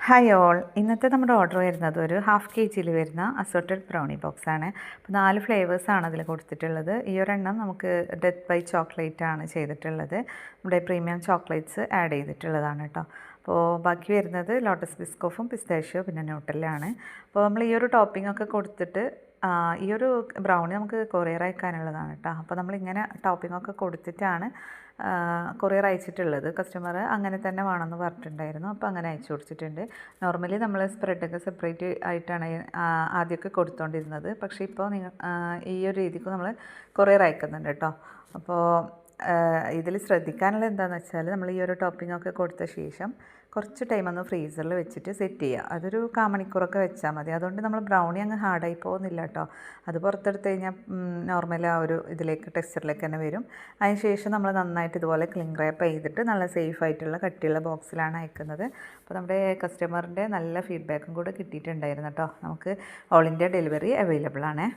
Hi all, ഇന്നത്തെ നമ്മുടെ order വരുന്നത് ഒരു ഹാഫ് kg വരുന്ന അസോർട്ടഡ് ബ്രൗണി ബോക്സ് ആണ്. അപ്പോൾ 4 ഫ്ലേവേഴ്സാണ് അതിൽ കൊടുത്തിട്ടുള്ളത്. ഈ ഒരെണ്ണം നമുക്ക് ഡെത്ത് ബൈ ചോക്ലേറ്റ് ആണ് ചെയ്തിട്ടുള്ളത്. നമ്മുടെ പ്രീമിയം ചോക്ലേറ്റ്സ് ആഡ് ചെയ്തിട്ടുള്ളതാണ് കേട്ടോ. അപ്പോൾ ബാക്കി വരുന്നത് ലോട്ടസ് ബിസ്കോഫും പിസ്താഷ്യോ പിന്നെ ന്യൂട്ടലാണ്. അപ്പോൾ നമ്മൾ ഈ ഒരു ടോപ്പിംഗ് ഒക്കെ കൊടുത്തിട്ട് ഈ ഒരു ബ്രൗണി നമുക്ക് കൊറിയർ അയക്കാനുള്ളതാണ് കേട്ടോ. അപ്പോൾ നമ്മളിങ്ങനെ ടോപ്പിംഗ് ഒക്കെ കൊടുത്തിട്ടാണ് കൊറിയർ അയച്ചിട്ടുള്ളത്. കസ്റ്റമർ അങ്ങനെ തന്നെ വേണമെന്ന് പറഞ്ഞിട്ടുണ്ടായിരുന്നു. അപ്പോൾ അങ്ങനെ അയച്ചു കൊടുത്തിട്ടുണ്ട്. നോർമലി നമ്മൾ സ്പ്രെഡൊക്കെ സെപ്പറേറ്റ് ആയിട്ടാണ് ആദ്യമൊക്കെ കൊടുത്തുകൊണ്ടിരുന്നത്. പക്ഷേ ഇപ്പോൾ ഈ ഒരു രീതിക്ക് നമ്മൾ കൊറിയർ അയക്കുന്നുണ്ട് കേട്ടോ. അപ്പോൾ ഇതിൽ ശ്രദ്ധിക്കാനുള്ള എന്താണെന്ന് വെച്ചാൽ നമ്മൾ ഈ ഒരു ടോപ്പിംഗ് ഒക്കെ കൊടുത്ത ശേഷം കുറച്ച് ടൈം ഒന്ന് ഫ്രീസറിൽ വെച്ചിട്ട് സെറ്റ് ചെയ്യുക. അതൊരു 1/4 മണിക്കൂറൊക്കെ വെച്ചാൽ മതി. അതുകൊണ്ട് നമ്മൾ ബ്രൗണി അങ്ങ് ഹാർഡായി പോകുന്നില്ല കേട്ടോ. അത് പുറത്തെടുത്ത് കഴിഞ്ഞാൽ നോർമൽ ആ ഒരു ഇതിലേക്ക് ടെക്സ്ചറിലേക്ക് തന്നെ വരും. അതിന് ശേഷം നമ്മൾ നന്നായിട്ട് ഇതുപോലെ ക്ലിംഗ് റാപ്പ് ചെയ്തിട്ട് നല്ല സേഫ് ആയിട്ടുള്ള കട്ടിയുള്ള ബോക്സിലാണ് അയക്കുന്നത്. അപ്പോൾ നമ്മുടെ കസ്റ്റമറിൻ്റെ നല്ല ഫീഡ്ബാക്കും കൂടെ കിട്ടിയിട്ടുണ്ടായിരുന്നു കേട്ടോ. നമുക്ക് ഓൾ ഇന്ത്യ ഡെലിവറി അവൈലബിൾ ആണ്.